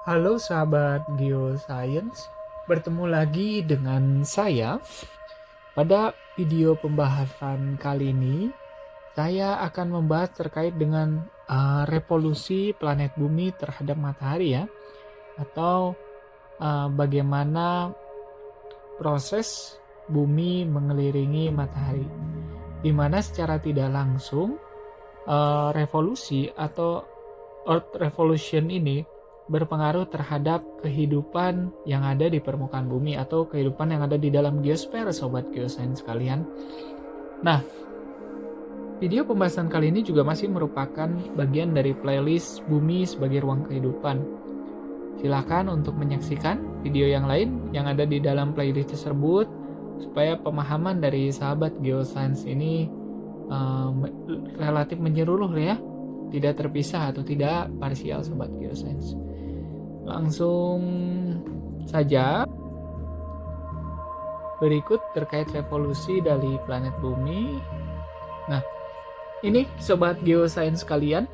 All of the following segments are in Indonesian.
Halo sahabat Geoscience, bertemu lagi dengan saya. Pada video pembahasan kali ini, saya akan membahas terkait dengan revolusi planet bumi terhadap matahari ya, atau bagaimana proses bumi mengelilingi matahari, di mana secara tidak langsung revolusi atau Earth Revolution ini berpengaruh terhadap kehidupan yang ada di permukaan bumi atau kehidupan yang ada di dalam geosfer, sobat geosains sekalian. Nah, video pembahasan kali ini juga masih merupakan bagian dari playlist Bumi sebagai Ruang Kehidupan. Silakan untuk menyaksikan video yang lain yang ada di dalam playlist tersebut supaya pemahaman dari sahabat geosains ini relatif menyeluruh ya, tidak terpisah atau tidak parsial sobat geosains. Langsung saja, berikut terkait revolusi dari planet bumi. Nah, ini sobat geosains kalian,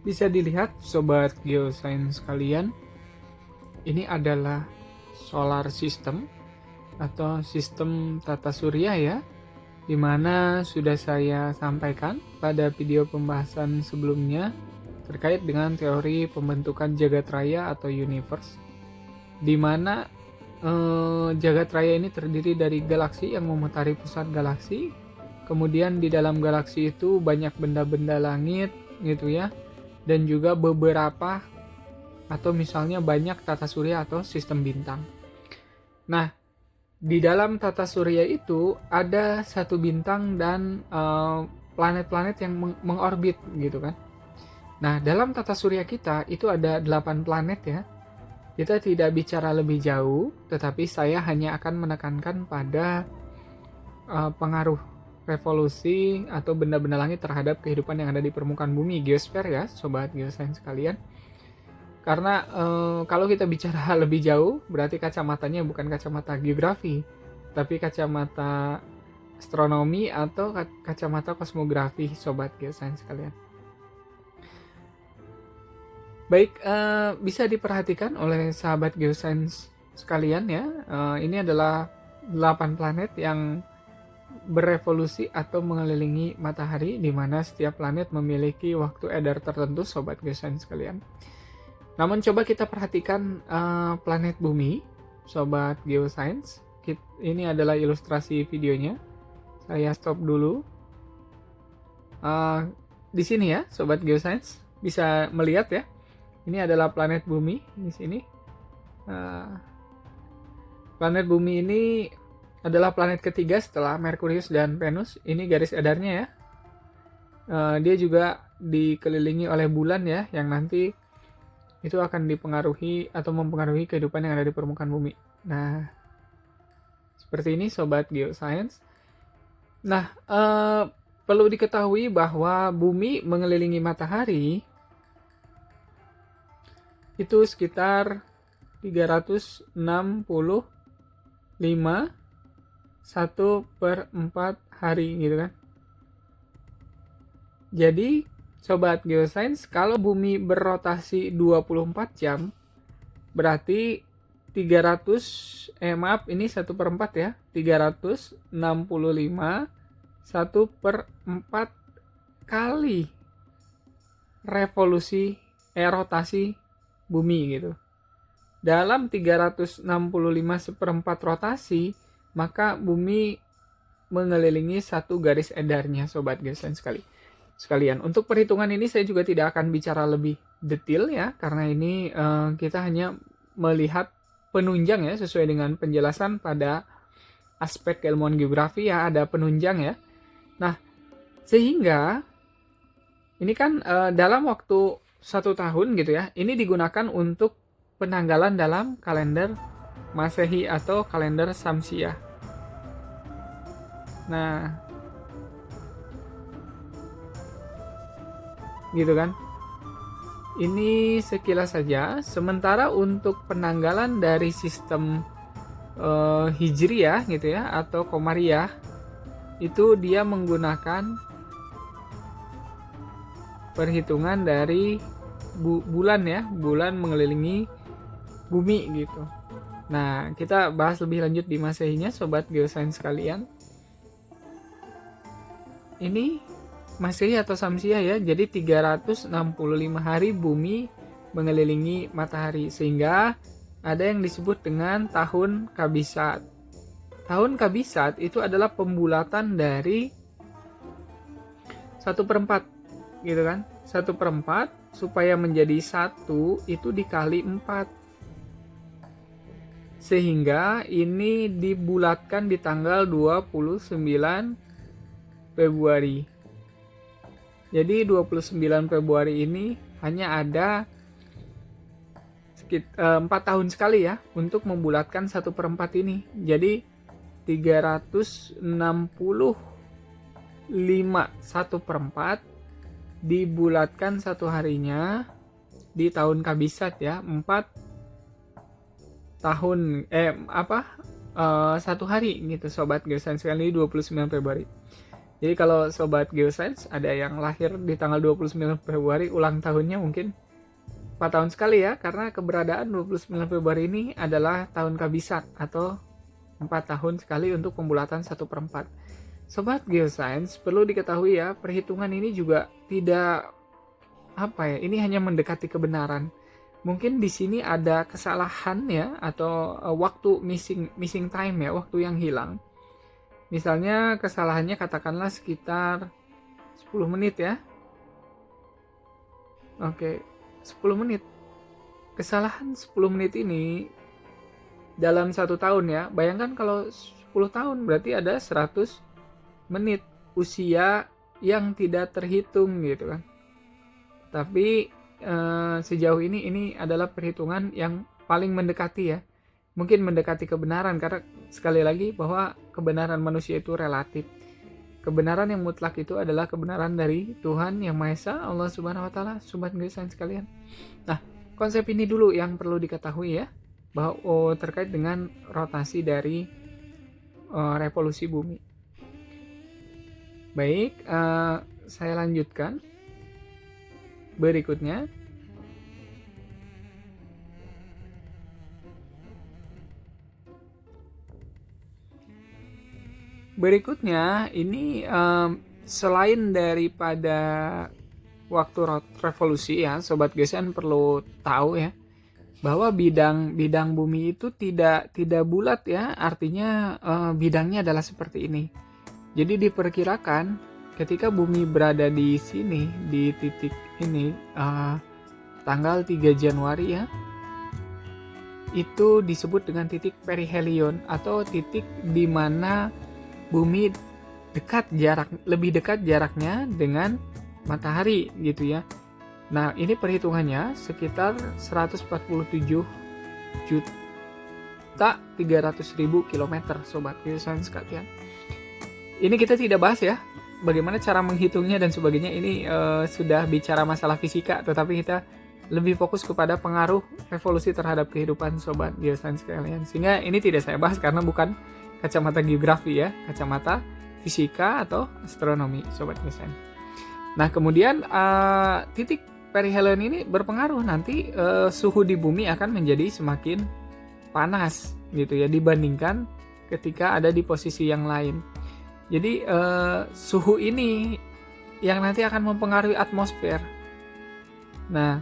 bisa dilihat sobat geosains kalian, ini adalah solar system atau sistem tata surya ya, di mana sudah saya sampaikan pada video pembahasan sebelumnya terkait dengan teori pembentukan jagat raya atau universe, di mana jagat raya ini terdiri dari galaksi yang memutari pusat galaksi. Kemudian di dalam galaksi itu banyak benda-benda langit gitu ya, dan juga beberapa atau misalnya banyak tata surya atau sistem bintang. Nah, di dalam tata surya itu ada satu bintang dan planet-planet yang mengorbit gitu kan. Nah, dalam tata surya kita itu ada 8 planet ya. Kita tidak bicara lebih jauh, tetapi saya hanya akan menekankan pada pengaruh revolusi atau benda-benda langit terhadap kehidupan yang ada di permukaan bumi, geosfer ya, sobat geosains sekalian. Karena kalau kita bicara lebih jauh, berarti kacamatanya bukan kacamata geografi, tapi kacamata astronomi atau kacamata kosmografi, sobat geosains sekalian. Baik, bisa diperhatikan oleh sahabat geosains sekalian ya, ini adalah 8 planet yang berevolusi atau mengelilingi matahari, di mana setiap planet memiliki waktu edar tertentu, sobat geosains sekalian. Namun coba kita perhatikan planet bumi, sobat geosains. Ini adalah ilustrasi videonya. Saya stop dulu. Di sini ya, sobat geosains bisa melihat ya. Ini adalah planet bumi di sini. Planet bumi ini adalah planet ketiga setelah Merkurius dan Venus. Ini garis edarnya ya. Dia juga dikelilingi oleh bulan ya, yang nanti itu akan dipengaruhi atau mempengaruhi kehidupan yang ada di permukaan bumi. Nah, seperti ini sobat geosains. Nah, perlu diketahui bahwa bumi mengelilingi matahari itu sekitar 365 1/4 hari gitu kan. Jadi sobat geosains, kalau bumi berrotasi 24 jam, berarti 1/4 ya, 365 1/4 kali revolusi rotasi bumi gitu. Dalam 365 1/4 rotasi, maka bumi mengelilingi satu garis edarnya, sobat geosains sekalian. Untuk perhitungan ini saya juga tidak akan bicara lebih detail ya, karena ini kita hanya melihat penunjang ya, sesuai dengan penjelasan pada aspek keilmuan geografi ya, ada penunjang ya. Nah, sehingga ini kan dalam waktu 1 tahun gitu ya, ini digunakan untuk penanggalan dalam kalender Masehi atau kalender Syamsiah. Nah, gitu kan. Ini sekilas saja. Sementara untuk penanggalan dari sistem Hijriyah gitu ya, atau Komariah, itu dia menggunakan perhitungan dari bulan ya, bulan mengelilingi bumi gitu. Nah, kita bahas lebih lanjut di Masehinya, Sobat Geosains sekalian. Ini Masehi atau Samsia ya, jadi 365 hari bumi mengelilingi matahari, sehingga ada yang disebut dengan tahun Kabisat. Tahun Kabisat itu adalah pembulatan dari 1/4 gitu kan. 1/4 supaya menjadi 1 itu dikali 4. Sehingga ini dibulatkan di tanggal 29 Februari. Jadi 29 Februari ini hanya ada 4 tahun sekali ya untuk membulatkan 1/4 ini. Jadi 365 1/4 dibulatkan satu harinya di tahun Kabisat ya, 4 tahun 1 hari gitu Sobat Geosains sekali, 29 Februari. Jadi kalau Sobat Geosains ada yang lahir di tanggal 29 Februari, ulang tahunnya mungkin 4 tahun sekali ya, karena keberadaan 29 Februari ini adalah tahun Kabisat atau 4 tahun sekali untuk pembulatan 1/4. Sobat Geosains, perlu diketahui ya, perhitungan ini juga tidak ini hanya mendekati kebenaran. Mungkin di sini ada kesalahan ya, atau waktu missing time ya, waktu yang hilang. Misalnya kesalahannya katakanlah sekitar 10 menit ya. Oke, 10 menit. Kesalahan 10 menit ini dalam 1 tahun ya. Bayangkan kalau 10 tahun berarti ada 100 menit usia yang tidak terhitung gitu kan. Tapi sejauh ini adalah perhitungan yang paling mendekati ya. Mungkin mendekati kebenaran, karena sekali lagi bahwa kebenaran manusia itu relatif. Kebenaran yang mutlak itu adalah kebenaran dari Tuhan Yang Maha Esa, Allah Subhanahu wa taala, Sobat Geosains sekalian. Nah, konsep ini dulu yang perlu diketahui ya, bahwa terkait dengan rotasi dari revolusi bumi. Baik, saya lanjutkan. Berikutnya, ini selain daripada waktu revolusi ya, Sobat Geosains perlu tahu ya, bahwa bidang bumi itu tidak bulat ya, artinya bidangnya adalah seperti ini. Jadi diperkirakan ketika bumi berada di sini, di titik ini, tanggal 3 Januari ya, itu disebut dengan titik perihelion, atau titik di mana bumi lebih dekat jaraknya dengan matahari gitu ya. Nah, ini perhitungannya sekitar 147.300.000 kilometer Sobat Geosains sekalian. Ini kita tidak bahas ya bagaimana cara menghitungnya dan sebagainya, ini sudah bicara masalah fisika, tetapi kita lebih fokus kepada pengaruh revolusi terhadap kehidupan Sobat Geosains sekalian. Sehingga ini tidak saya bahas karena bukan kacamata geografi ya, kacamata fisika atau astronomi Sobat Geosains. Nah, kemudian titik perihelion ini berpengaruh nanti suhu di bumi akan menjadi semakin panas gitu ya, dibandingkan ketika ada di posisi yang lain. Jadi suhu ini yang nanti akan mempengaruhi atmosfer. Nah,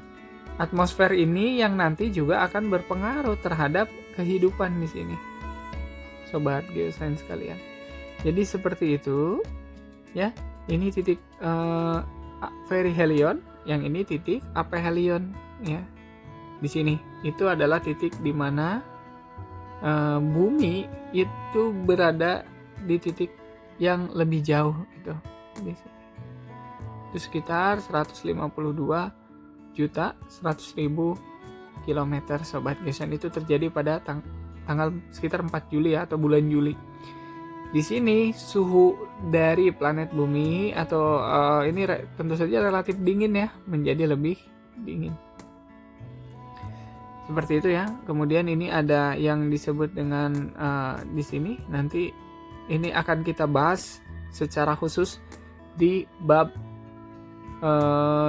atmosfer ini yang nanti juga akan berpengaruh terhadap kehidupan di sini, Sobat Geosains sekalian. Jadi seperti itu, ya. Ini titik perihelion, yang ini titik aphelion, ya. Di sini itu adalah titik di mana bumi itu berada di titik yang lebih jauh itu. Itu sekitar 152.100.000 kilometer Sobat Geosains. Itu terjadi pada tanggal sekitar 4 Juli ya, atau bulan Juli. Di sini suhu dari planet bumi atau ini tentu saja relatif dingin ya, menjadi lebih dingin. Seperti itu ya. Kemudian ini ada yang disebut dengan di sini nanti ini akan kita bahas secara khusus di bab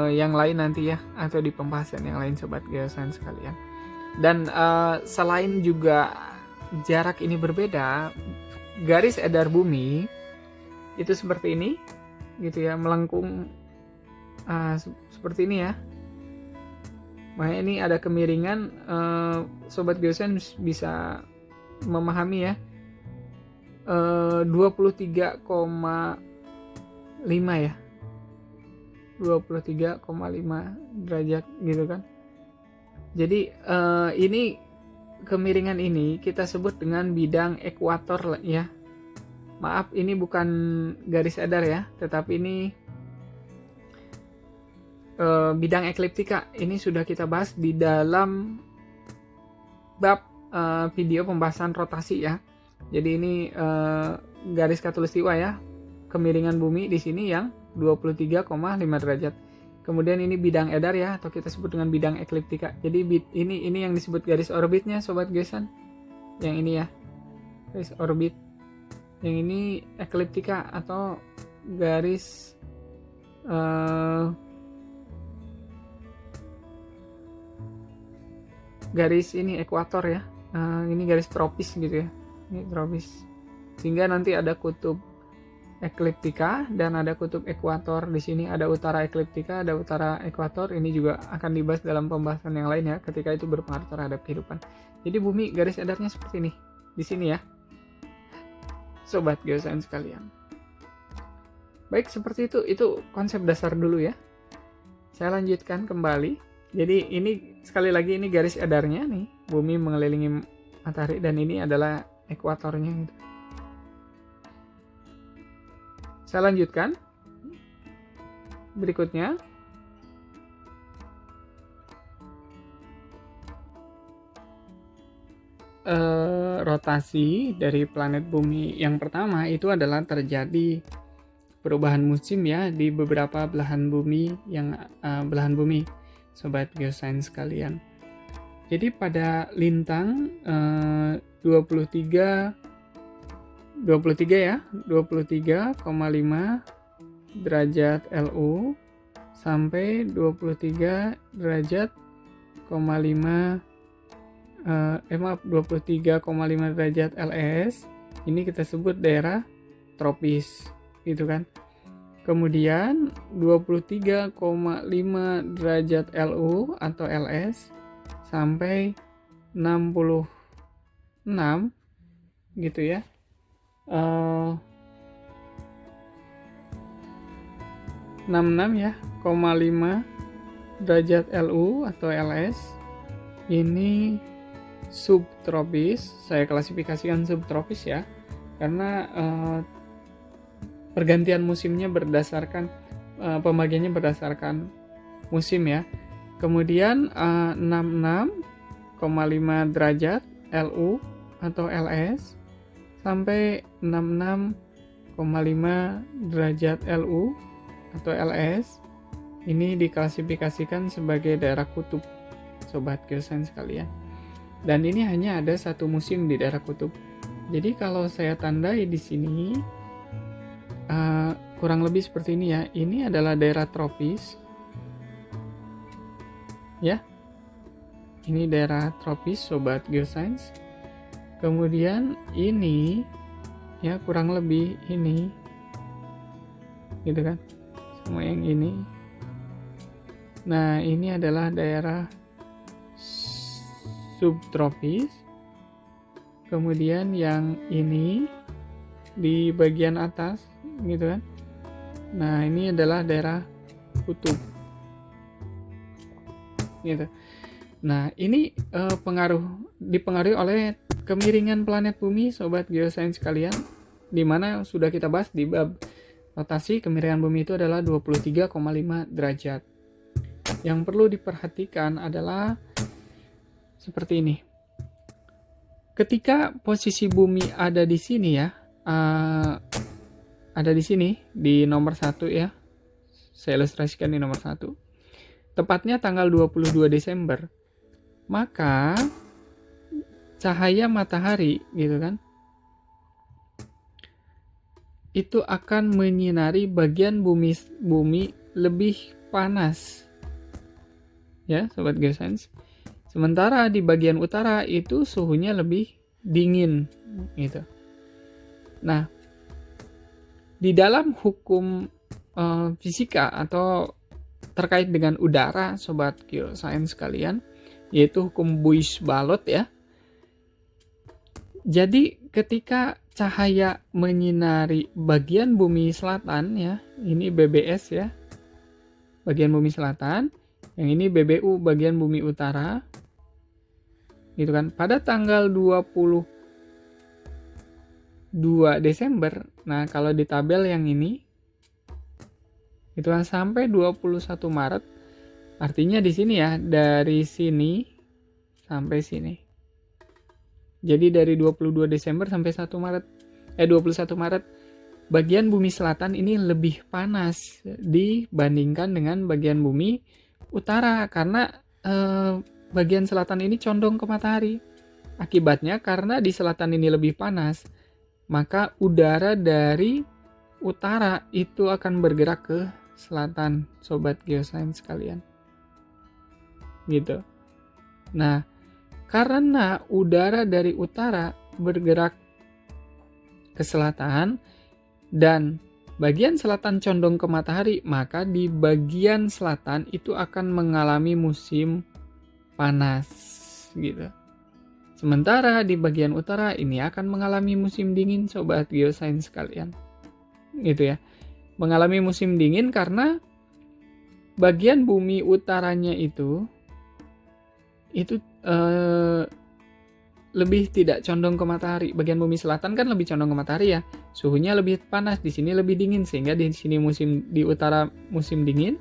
yang lain nanti ya, atau di pembahasan yang lain sobat geosains sekalian. Dan selain juga jarak ini berbeda, garis edar bumi itu seperti ini gitu ya, melengkung seperti ini ya. Makanya ini ada kemiringan, sobat geosains bisa memahami ya, 23,5 ya, 23,5 derajat gitu kan. Jadi ini kemiringan ini kita sebut dengan bidang ekuator ya. Maaf, ini bukan garis edar ya, tetapi ini bidang ekliptika. Ini sudah kita bahas di dalam bab video pembahasan rotasi ya. Jadi ini garis khatulistiwa ya, kemiringan bumi di sini yang 23,5 derajat. Kemudian ini bidang edar ya, atau kita sebut dengan bidang ekliptika. Jadi ini yang disebut garis orbitnya sobat geosan. Yang ini ya, garis orbit. Yang ini ekliptika atau garis garis ini ekuator ya. Ini garis tropis gitu ya. Ini tropis. Sehingga nanti ada kutub ekliptika dan ada kutub ekuator. Di sini ada utara ekliptika, ada utara ekuator. Ini juga akan dibahas dalam pembahasan yang lain ya, ketika itu berpengaruh terhadap kehidupan. Jadi bumi garis edarnya seperti ini. Di sini ya, sobat geosains sekalian. Baik, seperti itu konsep dasar dulu ya. Saya lanjutkan kembali. Jadi ini sekali lagi ini garis edarnya nih, bumi mengelilingi matahari, dan ini adalah ekuatornya gitu. Saya lanjutkan. Berikutnya, rotasi dari planet bumi yang pertama itu adalah terjadi perubahan musim ya di beberapa belahan bumi belahan bumi, sobat geosains sekalian. Jadi pada lintang 23 ya, 23,5 derajat LU sampai 23 derajat 23,5 derajat LS. Ini kita sebut daerah tropis gitu kan. Kemudian 23,5 derajat LU atau LS sampai 66 gitu ya. 66 ya, 0,5 derajat LU atau LS. Ini subtropis. Saya klasifikasikan subtropis ya, karena pergantian musimnya berdasarkan pembagiannya berdasarkan musim ya. Kemudian 66,5 derajat LU atau LS sampai 66,5 derajat LU atau LS. Ini diklasifikasikan sebagai daerah kutub, sobat geosains sekalian. Dan ini hanya ada satu musim di daerah kutub. Jadi kalau saya tandai di sini kurang lebih seperti ini ya. Ini adalah daerah tropis. Ya. Ini daerah tropis, sobat geosains. Kemudian ini ya kurang lebih ini. Gitu kan. Sama yang ini. Nah, ini adalah daerah subtropis. Kemudian yang ini di bagian atas gitu kan. Nah, ini adalah daerah kutub. Gitu. Nah, ini dipengaruhi oleh kemiringan planet bumi, sobat geosains sekalian, di mana sudah kita bahas di bab rotasi. Kemiringan bumi itu adalah 23,5 derajat. Yang perlu diperhatikan adalah seperti ini. Ketika posisi bumi ada di sini ya, ada di sini di nomor 1 ya. Saya ilustrasikan di nomor 1. Tepatnya tanggal 22 Desember. Maka cahaya matahari gitu kan, itu akan menyinari bagian bumi lebih panas. Ya, Sobat Geosains. Sementara di bagian utara itu suhunya lebih dingin gitu. Nah, di dalam hukum fisika atau terkait dengan udara, Sobat Geosains sekalian, yaitu hukum Buys-Ballot ya. Jadi ketika cahaya menyinari bagian bumi selatan ya, ini BBS ya, bagian bumi selatan, yang ini BBU bagian bumi utara, gitu kan. Pada tanggal 22 Desember, nah kalau di tabel yang ini, itu kan sampai 21 Maret, artinya di sini ya, dari sini sampai sini. Jadi dari 22 Desember sampai 21 Maret, bagian bumi selatan ini lebih panas dibandingkan dengan bagian bumi utara, karena bagian selatan ini condong ke matahari. Akibatnya karena di selatan ini lebih panas, maka udara dari utara itu akan bergerak ke selatan, Sobat Geosains sekalian. Gitu. Nah, karena udara dari utara bergerak ke selatan dan bagian selatan condong ke matahari, maka di bagian selatan itu akan mengalami musim panas gitu. Sementara di bagian utara ini akan mengalami musim dingin, Sobat Geosains sekalian. Gitu ya. Mengalami musim dingin karena bagian bumi utaranya itu lebih tidak condong ke matahari. Bagian bumi selatan kan lebih condong ke matahari ya. Suhunya lebih panas, di sini lebih dingin, sehingga di sini di utara musim dingin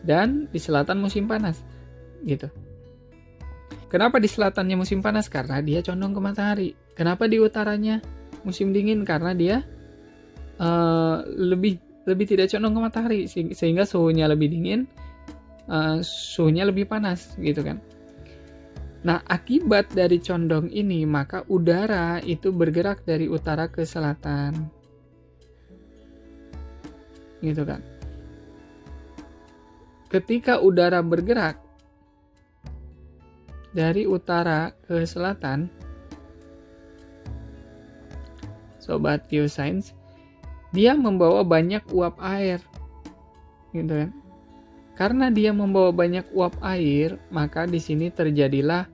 dan di selatan musim panas. Gitu. Kenapa di selatannya musim panas? Karena dia condong ke matahari. Kenapa di utaranya musim dingin? Karena dia lebih tidak condong ke matahari, sehingga suhunya lebih dingin, suhunya lebih panas, gitu kan. Nah, akibat dari condong ini, maka udara itu bergerak dari utara ke selatan. Gitu kan. Ketika udara bergerak dari utara ke selatan, Sobat Geosains, dia membawa banyak uap air. Gitu kan. Karena dia membawa banyak uap air, maka di sini terjadilah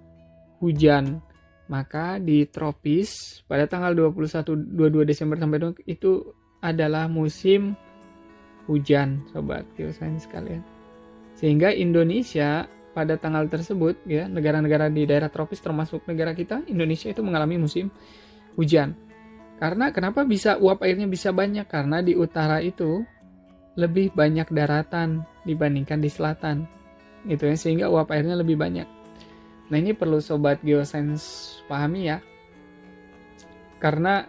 hujan. Maka di tropis pada tanggal 22 Desember sampai itu adalah musim hujan, Sobat Geosains sekalian. Sehingga Indonesia pada tanggal tersebut ya, negara-negara di daerah tropis termasuk negara kita, Indonesia itu mengalami musim hujan. Karena kenapa bisa uap airnya bisa banyak? Karena di utara itu lebih banyak daratan dibandingkan di selatan, gitu ya, sehingga uap airnya lebih banyak. Nah, ini perlu Sobat Geosains pahami ya, karena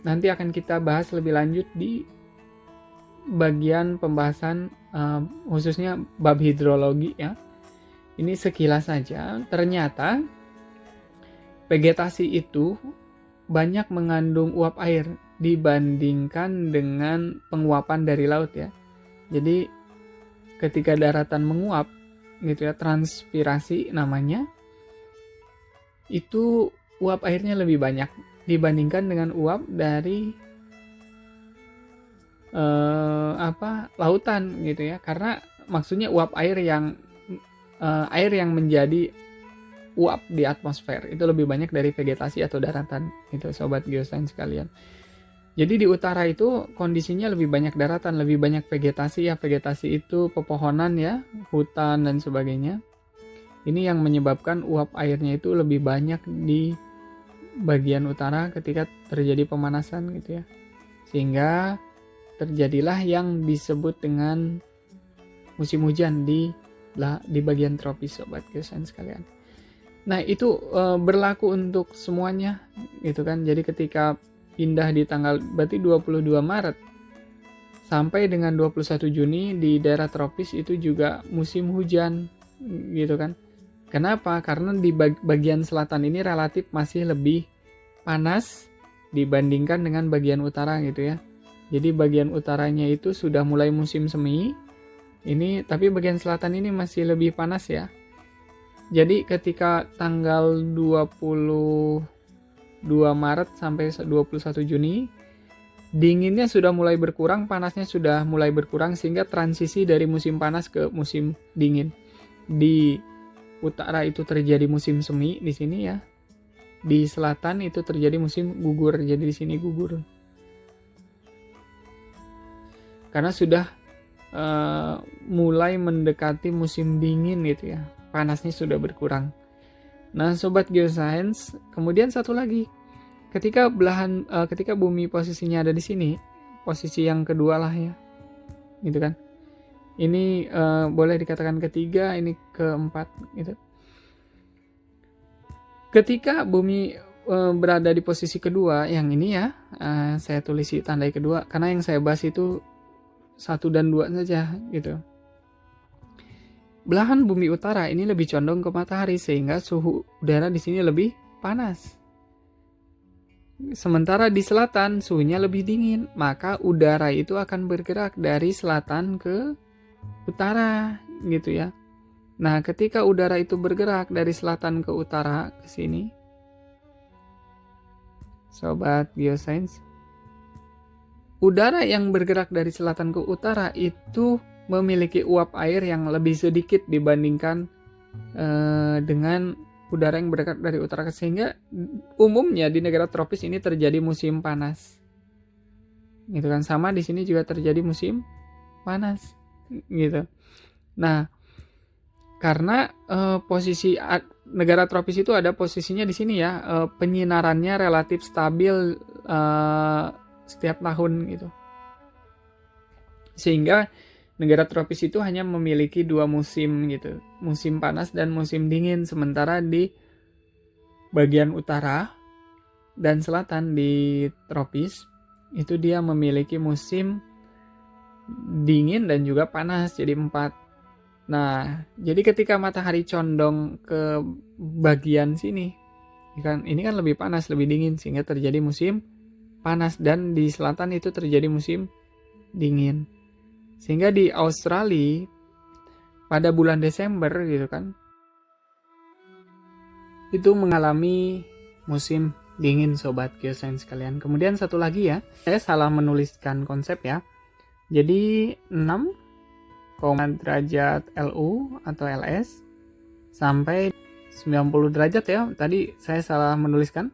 nanti akan kita bahas lebih lanjut di bagian pembahasan khususnya bab hidrologi ya. Ini sekilas saja, ternyata vegetasi itu banyak mengandung uap air dibandingkan dengan penguapan dari laut ya. Jadi ketika daratan menguap gitu ya, transpirasi namanya, itu uap airnya lebih banyak dibandingkan dengan uap dari lautan gitu ya. Karena maksudnya uap air yang menjadi uap di atmosfer itu lebih banyak dari vegetasi atau daratan, itu Sobat Geosains sekalian. Jadi di utara itu kondisinya lebih banyak daratan, lebih banyak vegetasi ya. Vegetasi itu pepohonan ya, hutan dan sebagainya. Ini yang menyebabkan uap airnya itu lebih banyak di bagian utara ketika terjadi pemanasan gitu ya. Sehingga terjadilah yang disebut dengan musim hujan di bagian tropis, Sobat Geosains sekalian. Nah, itu berlaku untuk semuanya gitu kan. Jadi ketika pindah di tanggal berarti 22 Maret sampai dengan 21 Juni di daerah tropis itu juga musim hujan gitu kan. Kenapa? Karena di bagian selatan ini relatif masih lebih panas dibandingkan dengan bagian utara gitu ya. Jadi bagian utaranya itu sudah mulai musim semi, Ini tapi bagian selatan ini masih lebih panas ya. Jadi ketika tanggal 22 Maret sampai 21 Juni, dinginnya sudah mulai berkurang, panasnya sudah mulai berkurang, sehingga transisi dari musim panas ke musim dingin. Di utara itu terjadi musim semi di sini ya. Di selatan itu terjadi musim gugur. Jadi di sini gugur. Karena sudah mulai mendekati musim dingin gitu ya. Panasnya sudah berkurang. Nah, sobat geoscience, kemudian satu lagi. Ketika bumi posisinya ada di sini, posisi yang kedua lah ya. Gitu kan. Ini boleh dikatakan ketiga, ini keempat gitu. Ketika bumi berada di posisi kedua, yang ini ya, saya tulisi tandai kedua, karena yang saya bahas itu 1 dan 2 saja gitu. Belahan bumi utara ini lebih condong ke matahari, sehingga suhu udara di sini lebih panas. Sementara di selatan suhunya lebih dingin, maka udara itu akan bergerak dari selatan ke utara gitu ya. Nah, ketika udara itu bergerak dari selatan ke utara ke sini, sobat geoscience, udara yang bergerak dari selatan ke utara itu memiliki uap air yang lebih sedikit dibandingkan dengan udara yang bergerak dari utara, sehingga umumnya di negara tropis ini terjadi musim panas. Gitu kan, sama di sini juga terjadi musim panas gitu. Nah, karena posisi negara tropis itu ada posisinya di sini ya, penyinarannya relatif stabil setiap tahun gitu. Sehingga negara tropis itu hanya memiliki 2 musim gitu, musim panas dan musim dingin. Sementara di bagian utara dan selatan di tropis itu dia memiliki musim dingin dan juga panas, jadi 4. Nah, jadi ketika matahari condong ke bagian sini, ini kan lebih panas, lebih dingin, sehingga terjadi musim panas, dan di selatan itu terjadi musim dingin. Sehingga di Australia pada bulan Desember gitu kan, itu mengalami musim dingin, sobat geoscience kalian. Kemudian satu lagi ya, saya salah menuliskan konsep ya. Jadi 6 derajat LU atau LS sampai 90 derajat ya. Tadi saya salah menuliskan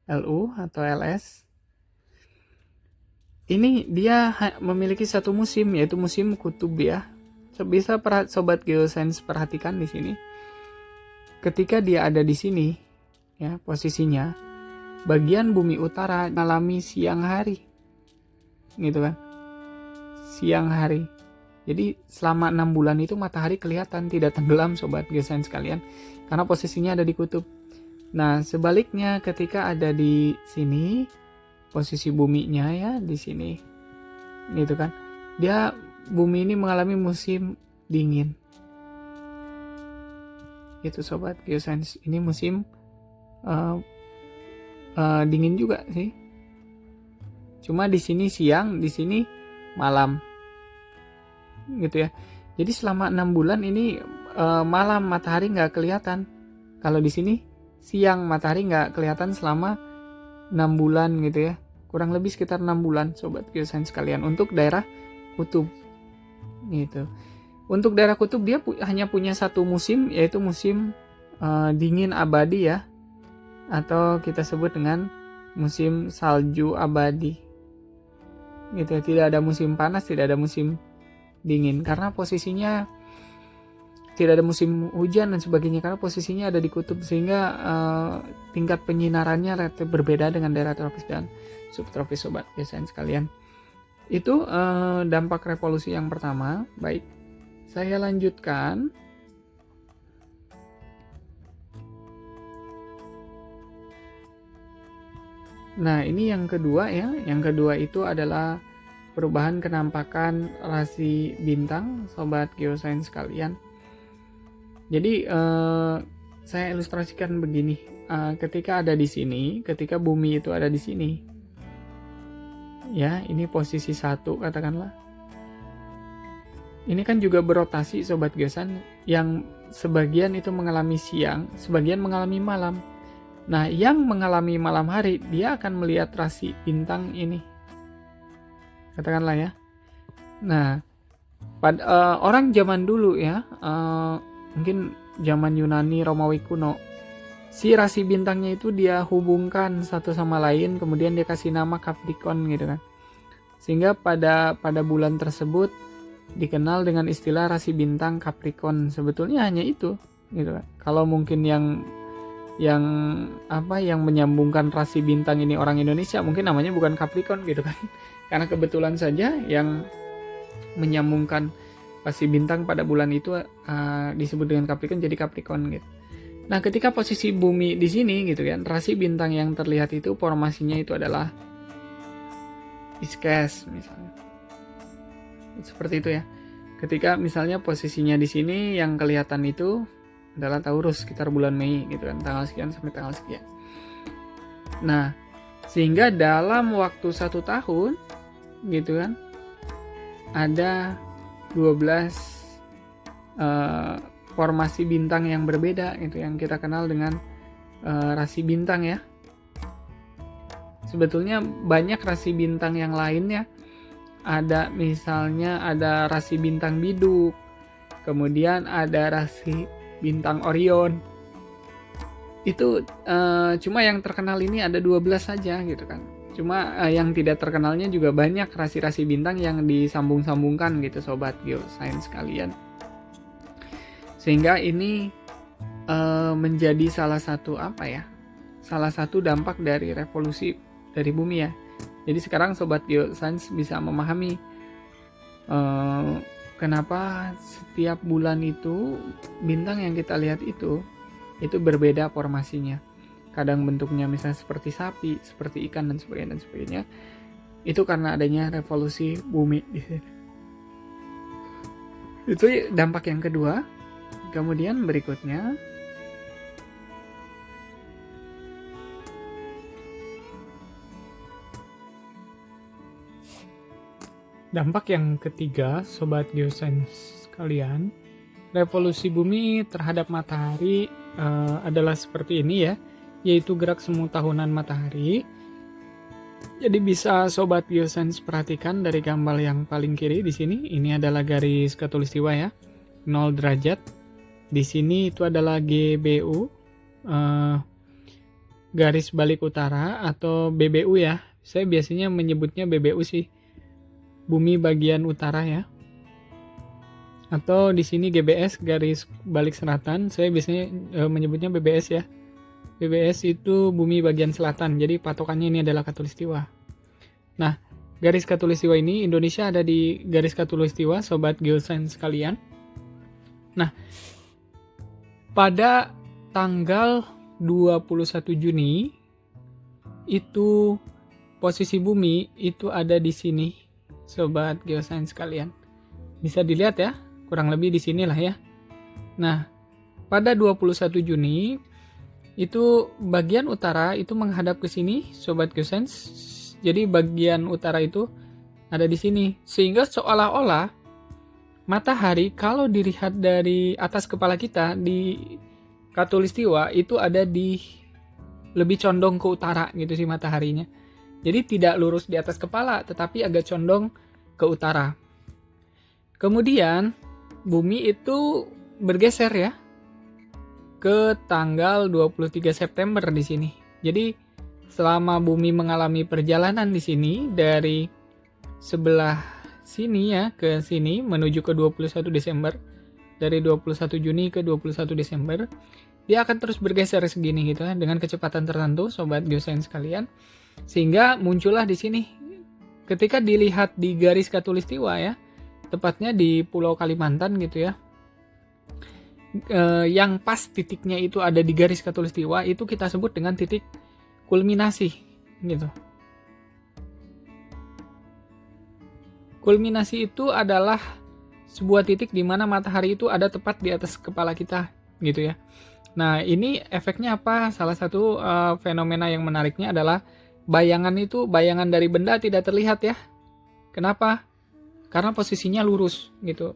LU atau LS. Ini dia memiliki satu musim, yaitu musim kutub ya. Bisa sobat geoscience perhatikan di sini. Ketika dia ada di sini ya posisinya, bagian bumi utara mengalami siang hari. Gitu kan. Siang hari. Jadi selama 6 bulan itu matahari kelihatan tidak tenggelam, sobat geoscience sekalian, karena posisinya ada di kutub. Nah, sebaliknya ketika ada di sini, posisi buminya ya di sini, gitu kan, dia bumi ini mengalami musim dingin. Itu sobat geoscience, ini musim dingin juga sih. Cuma di sini siang, di sini malam. Gitu ya. Jadi selama 6 bulan ini malam matahari nggak kelihatan. Kalau di sini siang matahari nggak kelihatan selama 6 bulan gitu ya. Kurang lebih sekitar 6 bulan sobat geoscience sekalian untuk daerah kutub. Gitu. Untuk daerah kutub dia hanya punya satu musim, yaitu musim dingin abadi ya. Atau kita sebut dengan musim salju abadi. Gitu ya. Tidak ada musim panas, tidak ada musim dingin, karena posisinya tidak ada musim hujan dan sebagainya, karena posisinya ada di kutub, sehingga tingkat penyinarannya relatif berbeda dengan daerah tropis dan subtropis, sobat geoscience sekalian. Itu dampak revolusi yang pertama. Baik, saya lanjutkan. Nah, ini yang kedua ya. Yang kedua itu adalah perubahan kenampakan rasi bintang, sobat geoscience sekalian. Jadi saya ilustrasikan begini. Ketika ada di sini, ketika bumi itu ada di sini, ya ini posisi 1 katakanlah. ini kan juga berotasi Sobat Geosan, yang sebagian itu mengalami siang, sebagian mengalami malam. Nah, yang mengalami malam hari, dia akan melihat rasi bintang ini. Katakanlah ya. Nah, pada orang zaman dulu ya, mungkin zaman Yunani, Romawi kuno, si rasi bintangnya itu dia hubungkan satu sama lain, kemudian dia kasih nama Capricorn gitu kan. Sehingga pada bulan tersebut dikenal dengan istilah rasi bintang Capricorn. Sebetulnya hanya itu gitu kan. Kalau mungkin yang menyambungkan rasi bintang ini orang Indonesia, mungkin namanya bukan Capricorn gitu kan. Karena kebetulan saja yang menyambungkan rasi bintang pada bulan itu disebut dengan Capricorn, jadi Capricorn gitu. Nah, ketika posisi bumi di sini gitu kan, rasi bintang yang terlihat itu formasinya itu adalah Pisces misalnya. Seperti itu ya. Ketika misalnya posisinya di sini yang kelihatan itu adalah Taurus sekitar bulan Mei gitu kan, tanggal sekian sampai tanggal sekian. Nah, sehingga dalam waktu 1 tahun gitu kan, ada 12 formasi bintang yang berbeda gitu, yang kita kenal dengan rasi bintang ya. Sebetulnya banyak rasi bintang yang lainnya. Ada misalnya ada rasi bintang biduk, kemudian ada rasi bintang Orion. Itu cuma yang terkenal ini ada 12 saja gitu kan. Cuma yang tidak terkenalnya juga banyak rasi-rasi bintang yang disambung-sambungkan gitu Sobat Geosains sekalian. Sehingga ini menjadi salah satu dampak dari revolusi dari bumi ya. Jadi sekarang Sobat Geosains bisa memahami kenapa setiap bulan itu bintang yang kita lihat itu berbeda formasinya. Kadang bentuknya misalnya seperti sapi, seperti ikan dan sebagainya. Itu karena adanya revolusi bumi di sini. Itu dampak yang kedua. Kemudian berikutnya dampak yang ketiga, Sobat Geosains sekalian, revolusi bumi terhadap matahari adalah seperti ini ya, yaitu gerak semu tahunan matahari. Jadi bisa Sobat Geosains perhatikan dari gambar yang paling kiri di sini, ini adalah garis khatulistiwa ya, 0 derajat. Di sini itu adalah GBU, garis balik utara atau BBU ya. Saya biasanya menyebutnya BBU sih. Bumi bagian utara ya. Atau di sini GBS, garis balik selatan. Saya biasanya menyebutnya BBS ya. BBS itu bumi bagian selatan. Jadi patokannya ini adalah khatulistiwa. Nah, garis khatulistiwa ini Indonesia ada di garis khatulistiwa Sobat Geosains sekalian. Nah, pada tanggal 21 Juni itu posisi bumi itu ada di sini Sobat Geosains sekalian. Bisa dilihat ya, kurang lebih di sinilah ya. Nah, pada 21 Juni itu bagian utara itu menghadap ke sini Sobat Geosains. Jadi bagian utara itu ada di sini. Sehingga seolah-olah matahari kalau dilihat dari atas kepala kita di khatulistiwa itu ada di lebih condong ke utara gitu sih mataharinya. Jadi tidak lurus di atas kepala, tetapi agak condong ke utara. Kemudian bumi itu bergeser ya ke tanggal 23 September di sini. Jadi selama bumi mengalami perjalanan di sini dari sebelah sini ya ke sini menuju ke 21 Desember, dari 21 Juni ke 21 Desember, dia akan terus bergeser segini gitu ya, dengan kecepatan tertentu Sobat Geosains sekalian. Sehingga muncullah di sini ketika dilihat di garis khatulistiwa ya, tepatnya di Pulau Kalimantan gitu ya, yang pas titiknya itu ada di garis khatulistiwa, itu kita sebut dengan titik kulminasi gitu. Kulminasi itu adalah sebuah titik di mana matahari itu ada tepat di atas kepala kita gitu ya. Nah, ini efeknya apa? Salah satu fenomena yang menariknya adalah bayangan dari benda tidak terlihat ya. Kenapa? Karena posisinya lurus gitu.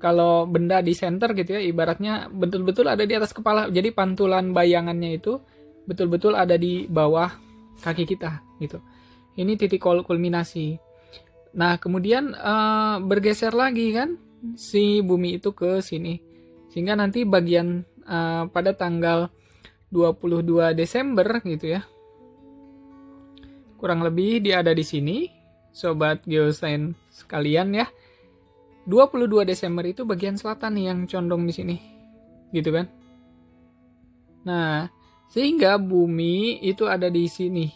kalau benda di center gitu ya, ibaratnya betul-betul ada di atas kepala. Jadi pantulan bayangannya itu betul-betul ada di bawah kaki kita gitu. Ini titik kulminasi. Nah, kemudian bergeser lagi kan si bumi itu ke sini. Sehingga nanti bagian pada tanggal 22 Desember gitu ya. Kurang lebih dia ada di sini, sobat geosains sekalian ya. 22 Desember itu bagian selatan nih yang condong di sini. Gitu kan? Nah, sehingga bumi itu ada di sini.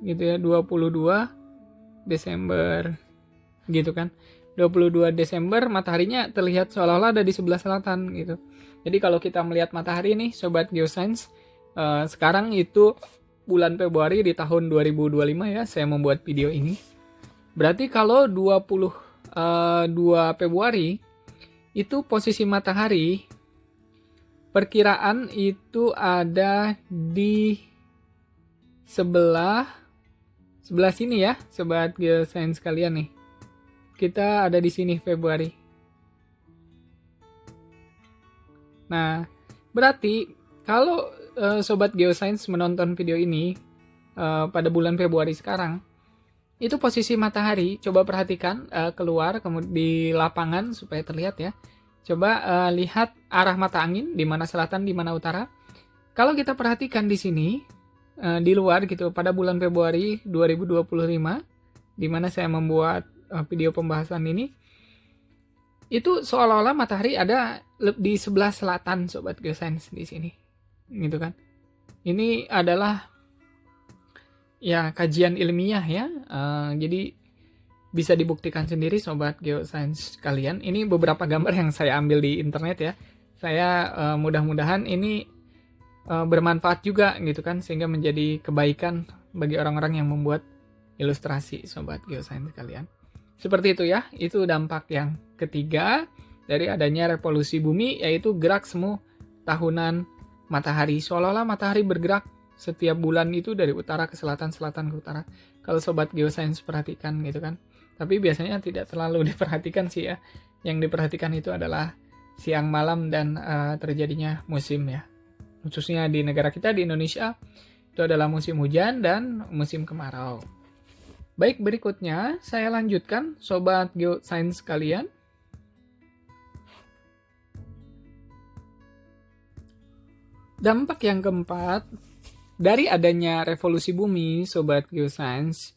Gitu ya, 22 Desember. Gitu kan? 22 Desember mataharinya terlihat seolah-olah ada di sebelah selatan gitu. Jadi kalau kita melihat matahari nih sobat geosains, sekarang itu bulan Februari di tahun 2025 ya, saya membuat video ini. Berarti kalau 22 Februari itu posisi matahari perkiraan itu ada di sebelah sini ya, sobat geosains sekalian nih. Kita ada di sini Februari. Nah, berarti kalau sobat geosains menonton video ini pada bulan Februari sekarang, itu posisi matahari, coba perhatikan keluar kemudian di lapangan supaya terlihat ya. Coba lihat arah mata angin, di mana selatan, di mana utara. Kalau kita perhatikan di sini, di luar gitu, pada bulan Februari 2025, di mana saya membuat video pembahasan ini, itu seolah-olah matahari ada di sebelah selatan sobat geosains di sini, gitu kan? Ini adalah ya kajian ilmiah ya, jadi bisa dibuktikan sendiri sobat geosains kalian. Ini beberapa gambar yang saya ambil di internet ya. Saya mudah-mudahan ini bermanfaat juga gitu kan, sehingga menjadi kebaikan bagi orang-orang yang membuat ilustrasi sobat geosains kalian. Seperti itu ya, itu dampak yang ketiga dari adanya revolusi bumi, yaitu gerak semu tahunan matahari. Seolah-olah matahari bergerak setiap bulan itu dari utara ke selatan, selatan ke utara. Kalau sobat geosains perhatikan gitu kan. Tapi biasanya tidak terlalu diperhatikan sih ya. Yang diperhatikan itu adalah siang malam dan terjadinya musim ya. Khususnya di negara kita di Indonesia itu adalah musim hujan dan musim kemarau. Baik, berikutnya saya lanjutkan sobat geosains sekalian. Dampak yang keempat dari adanya revolusi bumi sobat geosains,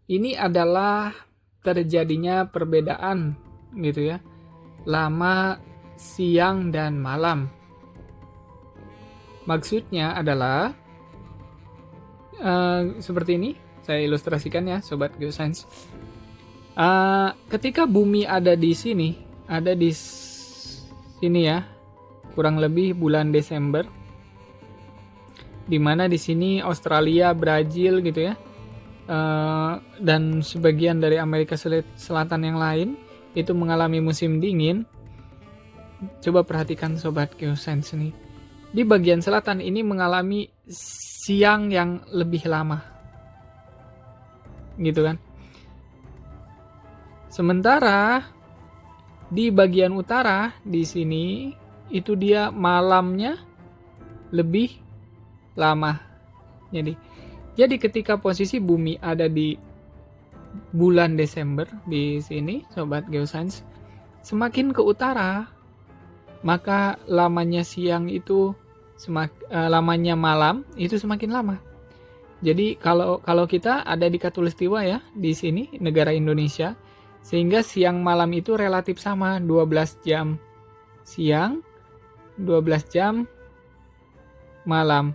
ini adalah terjadinya perbedaan gitu ya, lama siang dan malam. Maksudnya adalah seperti ini. Saya ilustrasikan ya sobat geosains. Ketika bumi ada di sini ya, kurang lebih bulan Desember, di mana di sini Australia, Brazil gitu ya, dan sebagian dari Amerika Selatan yang lain itu mengalami musim dingin. Coba perhatikan sobat geosains ini. Di bagian selatan ini mengalami siang yang lebih lama. Gitu kan. Sementara di bagian utara di sini itu dia malamnya lebih lama. Jadi ketika posisi bumi ada di bulan Desember di sini sobat geosains, semakin ke utara maka lamanya siang itu lamanya malam itu semakin lama. Jadi kalau kita ada di Khatulistiwa ya, di sini negara Indonesia, sehingga siang malam itu relatif sama, 12 jam siang, 12 jam malam.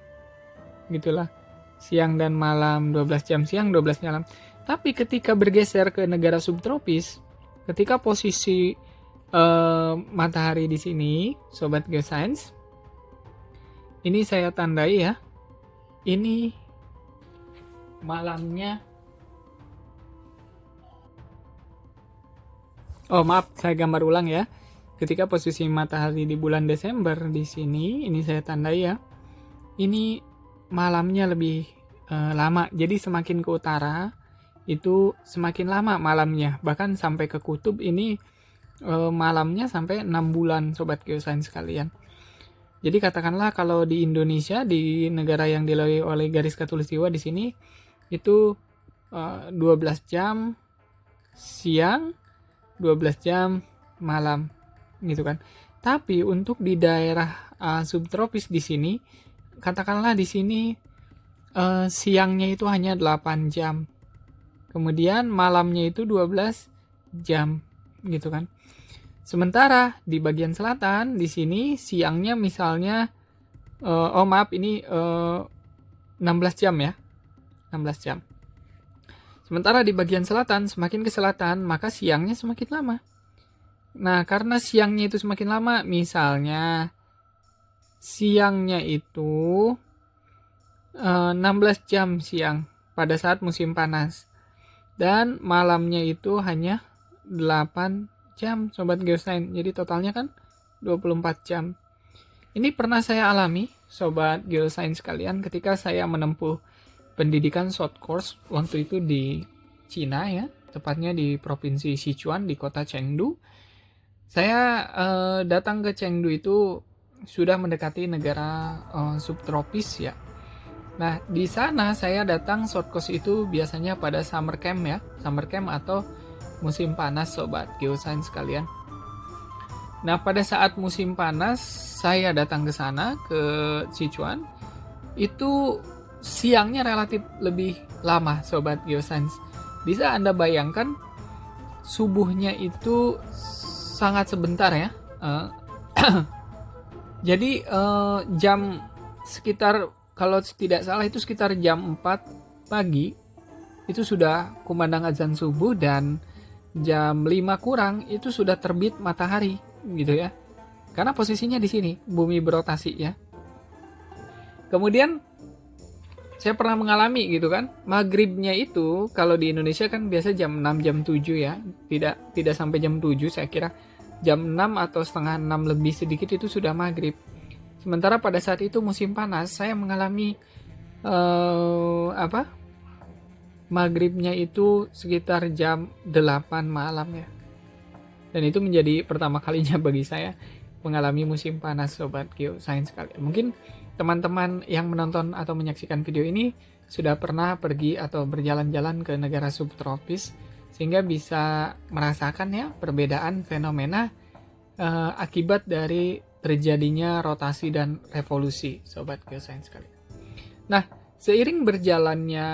Gitulah. Siang dan malam, 12 jam siang, 12 malam. Tapi ketika bergeser ke negara subtropis, ketika posisi matahari di sini, sobat geosains, ini saya tandai ya. Ini malamnya, maaf, saya gambar ulang ya. Ketika posisi matahari di bulan Desember di sini, ini saya tandai ya. Ini malamnya lebih lama. Jadi semakin ke utara itu semakin lama malamnya. Bahkan sampai ke kutub ini malamnya sampai 6 bulan Sobat Geosains sekalian. Jadi katakanlah kalau di Indonesia, di negara yang dilalui oleh garis khatulistiwa di sini itu 12 jam siang, 12 jam malam gitu kan. Tapi untuk di daerah subtropis di sini, katakanlah di sini siangnya itu hanya 8 jam. Kemudian malamnya itu 12 jam gitu kan. Sementara di bagian selatan di sini siangnya misalnya ini 16 jam ya. 16 jam. Sementara di bagian selatan semakin ke selatan maka siangnya semakin lama. Nah, karena siangnya itu semakin lama, misalnya siangnya itu 16 jam siang pada saat musim panas. Dan malamnya itu hanya 8 jam Sobat Geosains. Jadi totalnya kan 24 jam. Ini pernah saya alami Sobat Geosains sekalian ketika saya menempuh pendidikan short course waktu itu di Cina ya, tepatnya di Provinsi Sichuan di kota Chengdu. Saya datang ke Chengdu itu sudah mendekati negara subtropis ya. Nah, di sana saya datang short course itu biasanya pada summer camp ya, summer camp atau musim panas Sobat Geosains sekalian. Nah, pada saat musim panas saya datang ke sana ke Sichuan, itu siangnya relatif lebih lama Sobat Geosains. Bisa Anda bayangkan subuhnya itu sangat sebentar ya. Jadi jam sekitar kalau tidak salah itu sekitar jam 4 pagi itu sudah kumandang azan subuh dan jam 5 kurang itu sudah terbit matahari gitu ya. Karena posisinya di sini, bumi berotasi ya. Kemudian saya pernah mengalami gitu kan, maghribnya itu kalau di Indonesia kan biasa jam 6 jam 7 ya. Tidak sampai jam 7 saya kira. Jam 6 atau setengah 6 lebih sedikit itu sudah maghrib. Sementara pada saat itu musim panas, saya mengalami maghribnya itu sekitar jam 8 malam ya. Dan itu menjadi pertama kalinya bagi saya mengalami musim panas Sobat Geosains sekalian. Mungkin teman-teman yang menonton atau menyaksikan video ini sudah pernah pergi atau berjalan-jalan ke negara subtropis sehingga bisa merasakan ya perbedaan fenomena akibat dari terjadinya rotasi dan revolusi Sobat Geosains sekalian. Nah, seiring berjalannya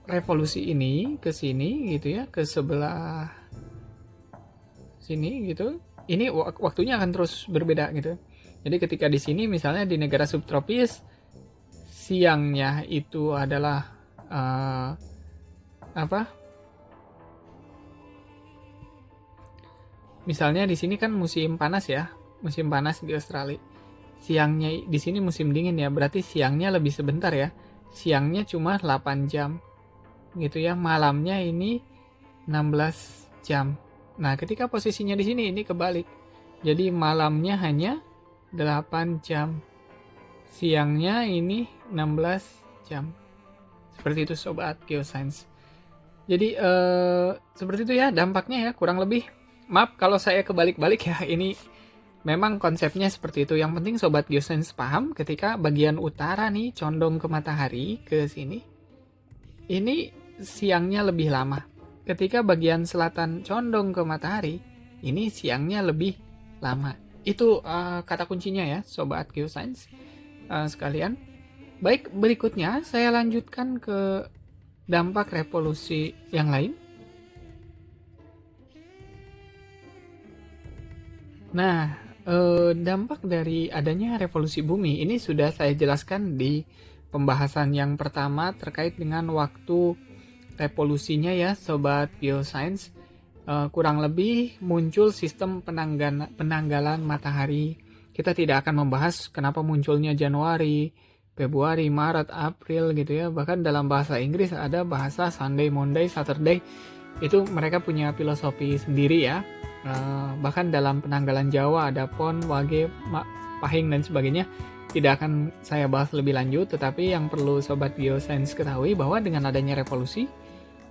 revolusi ini ke sini gitu ya, ke sebelah sini gitu, ini waktunya akan terus berbeda gitu. Jadi ketika di sini misalnya di negara subtropis siangnya itu adalah misalnya di sini kan musim panas ya. Musim panas di Australia. Siangnya di sini musim dingin ya, berarti siangnya lebih sebentar ya. Siangnya cuma 8 jam. Gitu ya, malamnya ini 16 jam. Nah, ketika posisinya di sini ini kebalik. Jadi malamnya hanya 8 jam. Siangnya ini 16 jam. Seperti itu Sobat Geosains. Jadi seperti itu ya dampaknya ya, kurang lebih. Maaf kalau saya kebalik-balik ya, ini memang konsepnya seperti itu. Yang penting Sobat Geosains paham ketika bagian utara nih condong ke matahari ke sini. Ini siangnya lebih lama. Ketika bagian selatan condong ke matahari, ini siangnya lebih lama. Itu kata kuncinya ya Sobat Geosains sekalian. Baik, berikutnya saya lanjutkan ke dampak revolusi yang lain. Nah, dampak dari adanya revolusi bumi ini sudah saya jelaskan di pembahasan yang pertama terkait dengan waktu revolusinya ya Sobat Geosains. Kurang lebih muncul sistem penanggalan matahari. Kita tidak akan membahas kenapa munculnya Januari, Februari, Maret, April gitu ya. Bahkan dalam bahasa Inggris ada bahasa Sunday, Monday, Saturday. Itu mereka punya filosofi sendiri ya. Bahkan dalam penanggalan Jawa ada Pon, Wage, Pahing dan sebagainya. Tidak akan saya bahas lebih lanjut, tetapi yang perlu Sobat Geosains ketahui bahwa dengan adanya revolusi,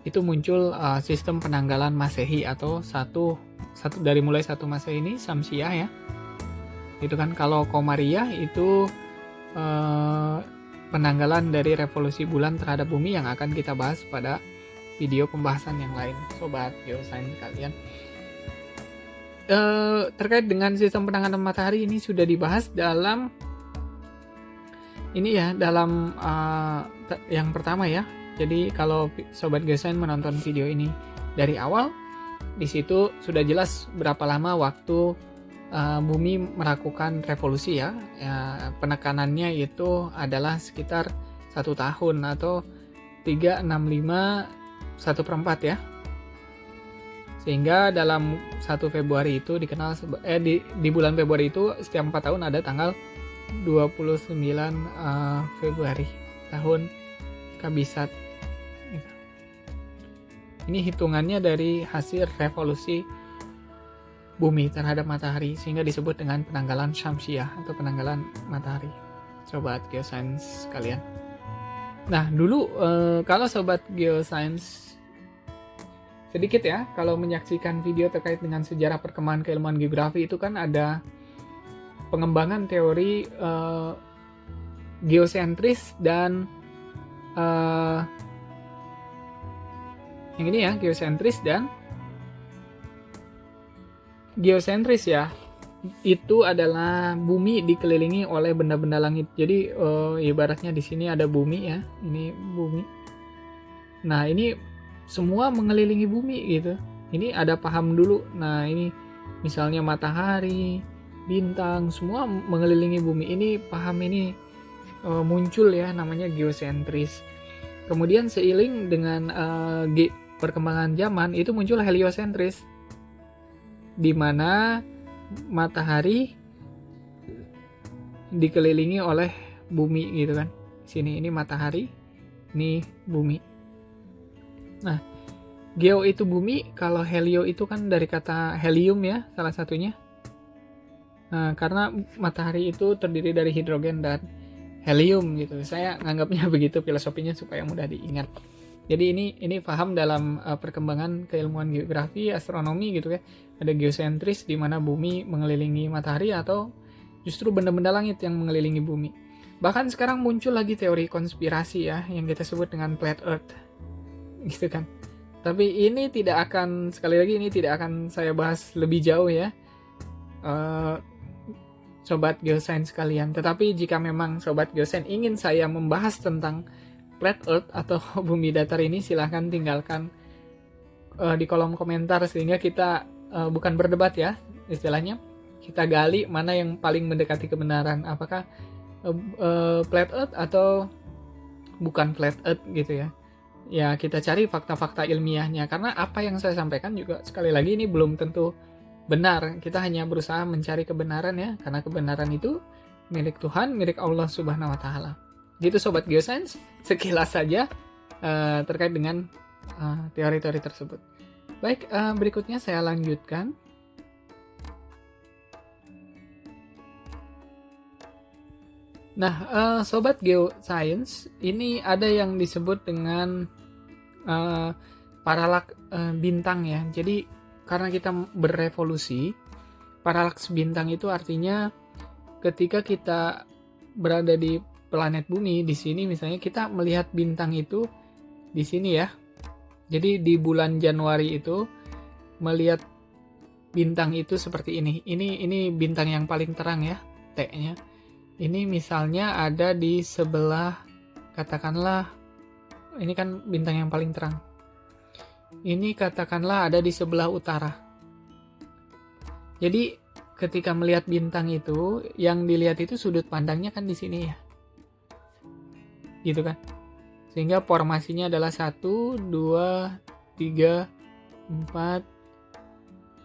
itu muncul sistem penanggalan Masehi atau satu dari mulai 1 Masehi ini Syamsiah ya. Itu kan. Kalau Komariah itu penanggalan dari revolusi bulan terhadap bumi yang akan kita bahas pada video pembahasan yang lain, sobat geosains kalian. Terkait dengan sistem penanggalan matahari ini sudah dibahas dalam ini ya, dalam yang pertama ya. Jadi kalau sobat geosains menonton video ini dari awal, di situ sudah jelas berapa lama waktu bumi melakukan revolusi ya. Penekanannya itu adalah sekitar 1 tahun atau 365 1/4 ya. Sehingga dalam 1 Februari itu dikenal di bulan Februari itu setiap 4 tahun ada tanggal 29 Februari tahun Kabisat. Ini hitungannya dari hasil revolusi bumi terhadap matahari, sehingga disebut dengan penanggalan Syamsiah atau penanggalan matahari, sobat geosains kalian. Nah dulu kalau sobat geosains sedikit ya, kalau menyaksikan video terkait dengan sejarah perkembangan keilmuan geografi itu kan ada pengembangan teori geosentris dan yang ini ya, geosentris ya, itu adalah bumi dikelilingi oleh benda-benda langit. Jadi ibaratnya di sini ada bumi ya, ini bumi. Nah ini semua mengelilingi bumi gitu. Ini ada paham dulu. Nah ini misalnya matahari, bintang, semua mengelilingi bumi. Ini paham ini muncul ya, namanya geosentris. Kemudian seiring dengan perkembangan zaman itu muncul heliosentris, di mana matahari dikelilingi oleh bumi gitu kan. Sini ini matahari, ini bumi. Nah, geo itu bumi, kalau helio itu kan dari kata helium ya, salah satunya. Nah, karena matahari itu terdiri dari hidrogen dan helium gitu. Saya nganggapnya begitu filosofinya supaya mudah diingat. Jadi ini paham dalam perkembangan keilmuan geografi, astronomi gitu ya. Ada geosentris di mana bumi mengelilingi matahari atau justru benda-benda langit yang mengelilingi bumi. Bahkan sekarang muncul lagi teori konspirasi ya, yang kita sebut dengan flat earth. Gitu kan. Tapi ini tidak akan, sekali lagi ini tidak akan saya bahas lebih jauh ya. Sobat geosains kalian. Tetapi jika memang sobat geosains ingin saya membahas tentang flat earth atau bumi datar ini, silahkan tinggalkan di kolom komentar, sehingga kita bukan berdebat ya istilahnya, kita gali mana yang paling mendekati kebenaran, apakah flat earth atau bukan flat earth gitu ya. Ya kita cari fakta-fakta ilmiahnya, karena apa yang saya sampaikan juga sekali lagi ini belum tentu benar. Kita hanya berusaha mencari kebenaran ya, karena kebenaran itu milik Tuhan, milik Allah Subhanahu wa taala. Gitu sobat geosains, sekilas saja terkait dengan teori-teori tersebut. Baik, berikutnya saya lanjutkan. Nah, sobat geosains, ini ada yang disebut dengan paralaks bintang ya. Jadi karena kita berevolusi, paralaks bintang itu artinya ketika kita berada di planet bumi, di sini misalnya kita melihat bintang itu di sini ya. Jadi di bulan Januari itu melihat bintang itu seperti ini. Ini bintang yang paling terang ya, T-nya. Ini misalnya ada di sebelah, katakanlah ini kan bintang yang paling terang. Ini katakanlah ada di sebelah utara. Jadi ketika melihat bintang itu, yang dilihat itu sudut pandangnya kan di sini ya. Gitu kan. Sehingga formasinya adalah 1, 2, 3, 4,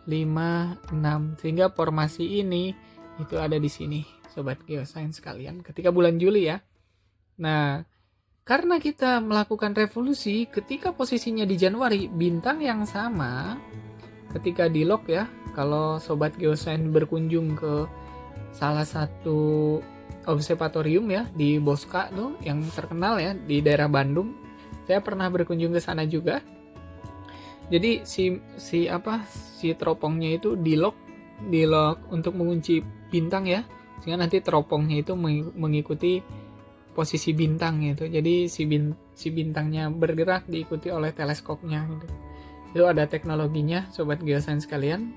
5, 6. Sehingga formasi ini itu ada di sini, sobat geosains sekalian. Ketika bulan Juli ya. Nah, karena kita melakukan revolusi, ketika posisinya di Januari, bintang yang sama ketika di log ya, kalau sobat geosains berkunjung ke salah satu observatorium ya di Bosca tuh yang terkenal ya di daerah Bandung. Saya pernah berkunjung ke sana juga. Jadi si teropongnya itu di lock untuk mengunci bintang ya, sehingga nanti teropongnya itu mengikuti posisi bintang gitu. Jadi si bintangnya bergerak diikuti oleh teleskopnya gitu. Itu ada teknologinya sobat geosains sekalian.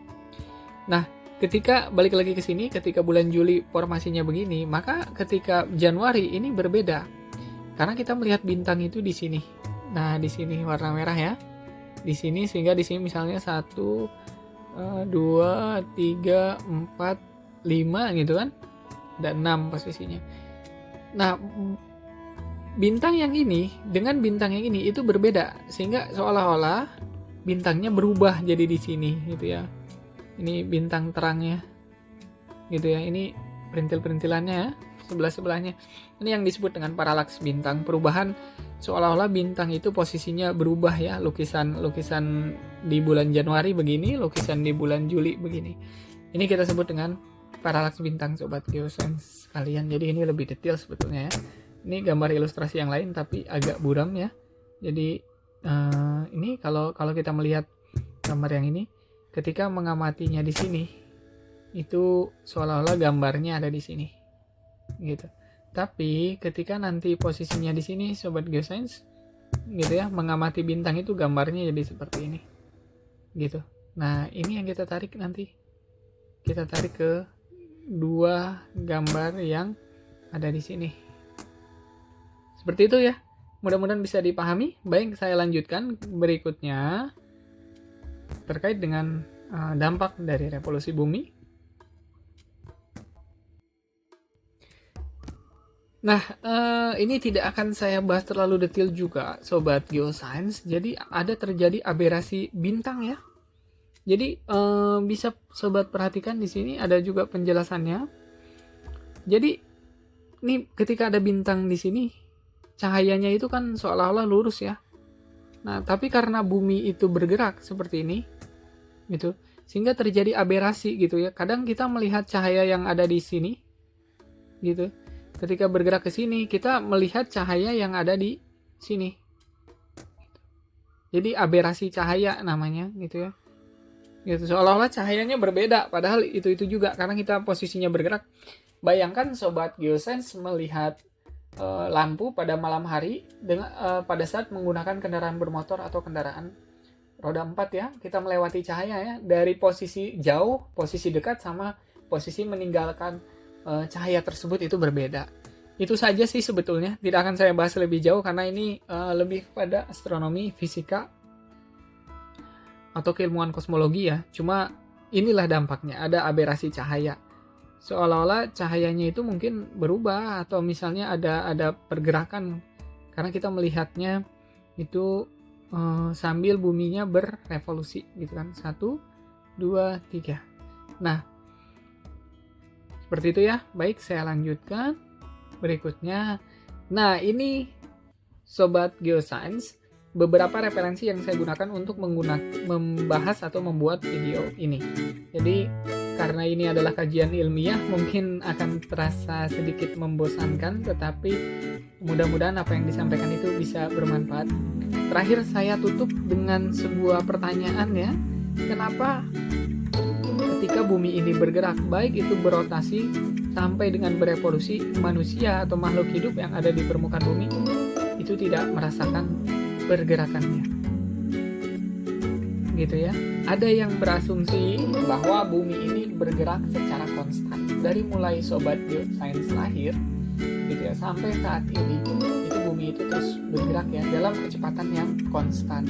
Nah, ketika balik lagi ke sini, ketika bulan Juli formasinya begini, maka ketika Januari ini berbeda. Karena kita melihat bintang itu di sini. Nah, di sini warna merah ya. Di sini, sehingga di sini misalnya 1 2 3 4 5 gitu kan. Ada 6 posisinya. Nah, bintang yang ini dengan bintang yang ini itu berbeda, sehingga seolah-olah bintangnya berubah jadi di sini gitu ya. Ini bintang terangnya gitu ya, ini perintil-perintilannya ya, sebelah-sebelahnya. Ini yang disebut dengan paralaks bintang, perubahan seolah-olah bintang itu posisinya berubah ya, lukisan di bulan Januari begini, lukisan di bulan Juli begini. Ini kita sebut dengan paralaks bintang sobat geosains sekalian. Jadi ini lebih detail sebetulnya ya. Ini gambar ilustrasi yang lain tapi agak buram ya. Jadi ini kalau kita melihat gambar yang ini, ketika mengamatinya di sini, itu seolah-olah gambarnya ada di sini, gitu. Tapi ketika nanti posisinya di sini, sobat geosains, gitu ya, mengamati bintang itu gambarnya jadi seperti ini, gitu. Nah, ini yang kita tarik nanti. Kita tarik ke dua gambar yang ada di sini. Seperti itu ya. Mudah-mudahan bisa dipahami. Baik, saya lanjutkan berikutnya terkait dengan dampak dari revolusi bumi. Nah, ini tidak akan saya bahas terlalu detail juga, sobat geosains. Jadi ada terjadi aberasi bintang ya. Jadi bisa sobat perhatikan di sini ada juga penjelasannya. Jadi ini ketika ada bintang di sini, cahayanya itu kan seolah-olah lurus ya. Nah, tapi karena bumi itu bergerak seperti ini, gitu, sehingga terjadi aberasi gitu ya. Kadang kita melihat cahaya yang ada di sini, gitu. Ketika bergerak ke sini, kita melihat cahaya yang ada di sini. Jadi aberasi cahaya namanya, gitu ya. Gitu, seolah-olah cahayanya berbeda, padahal itu juga karena kita posisinya bergerak. Bayangkan sobat geosains melihat lampu pada malam hari pada saat menggunakan kendaraan bermotor atau kendaraan roda 4 ya, kita melewati cahaya ya, dari posisi jauh, posisi dekat, sama posisi meninggalkan cahaya tersebut itu berbeda. Itu saja sih sebetulnya, tidak akan saya bahas lebih jauh karena ini lebih pada astronomi, fisika, atau keilmuan kosmologi ya. Cuma inilah dampaknya, ada aberasi cahaya. Seolah-olah cahayanya itu mungkin berubah, atau misalnya ada pergerakan karena kita melihatnya itu sambil buminya berevolusi gitu kan. 1, 2, 3. Nah, seperti itu ya. Baik, saya lanjutkan berikutnya. Nah, ini sobat geosains, beberapa referensi yang saya gunakan untuk membahas atau membuat video ini. Jadi karena ini adalah kajian ilmiah, mungkin akan terasa sedikit membosankan, tetapi mudah-mudahan apa yang disampaikan itu bisa bermanfaat. Terakhir saya tutup dengan sebuah pertanyaan ya. Kenapa ketika bumi ini bergerak, baik itu berotasi sampai dengan berevolusi, manusia atau makhluk hidup yang ada di permukaan bumi itu tidak merasakan pergerakannya, gitu ya. Ada yang berasumsi bahwa bumi ini bergerak secara konstan dari mulai sobat geosains lahir, gitu ya, sampai saat ini itu bumi itu terus bergerak ya dalam kecepatan yang konstan.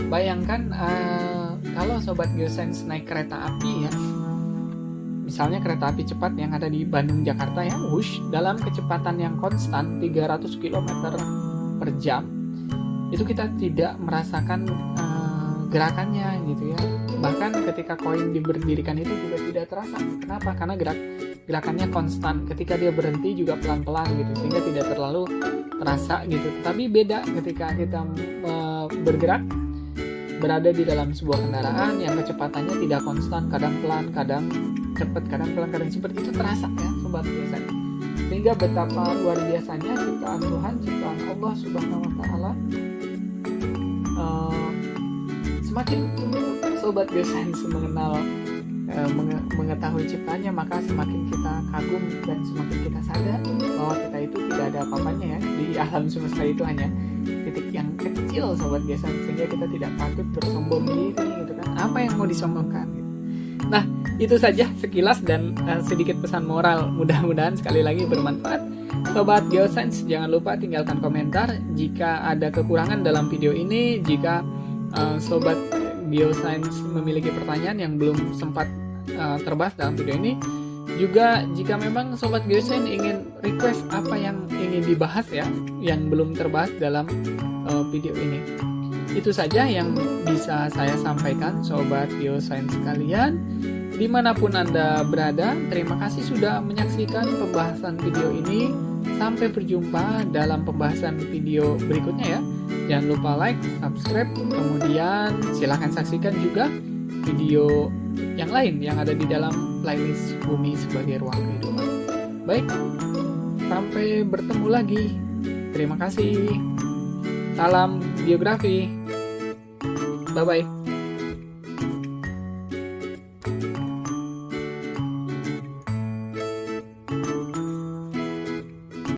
Bayangkan kalau sobat geosains naik kereta api ya, misalnya kereta api cepat yang ada di Bandung Jakarta ya, wush, dalam kecepatan yang konstan 300 km per jam, itu kita tidak merasakan gerakannya gitu ya. Bahkan ketika koin diberdirikan itu juga tidak terasa. Kenapa? Karena gerakannya konstan. Ketika dia berhenti juga pelan-pelan gitu, sehingga tidak terlalu terasa gitu. Tapi beda ketika kita bergerak, berada di dalam sebuah kendaraan yang kecepatannya tidak konstan, kadang pelan, kadang cepat, kadang pelan, kadang cepat, itu terasa ya sobat geosains. Sehingga betapa luar biasanya ciptaan Tuhan, ciptaan Allah Subhanahu wa Ta'ala, semakin sobat geosains mengenal mengetahui ciptaannya, maka semakin kita kagum dan semakin kita sadar bahwa kita itu tidak ada apa-apanya ya di alam semesta. Itu hanya titik yang kecil sobat geosains, sehingga kita tidak patut bersombong diri gitu kan. Apa yang mau disombongkan gitu. Nah, itu saja sekilas dan sedikit pesan moral, mudah-mudahan sekali lagi bermanfaat. Sobat geosains, jangan lupa tinggalkan komentar jika ada kekurangan dalam video ini. Jika sobat geosains memiliki pertanyaan yang belum sempat terbahas dalam video ini, juga jika memang sobat geosains ingin request apa yang ingin dibahas ya, yang belum terbahas dalam video ini. Itu saja yang bisa saya sampaikan sobat geosains sekalian, dimanapun Anda berada. Terima kasih sudah menyaksikan pembahasan video ini. Sampai berjumpa dalam pembahasan video berikutnya ya. Jangan lupa like, subscribe, kemudian silahkan saksikan juga video yang lain yang ada di dalam playlist Bumi Sebagai Ruang Kehidupan. Baik, sampai bertemu lagi. Terima kasih. Salam geografi. Bye-bye.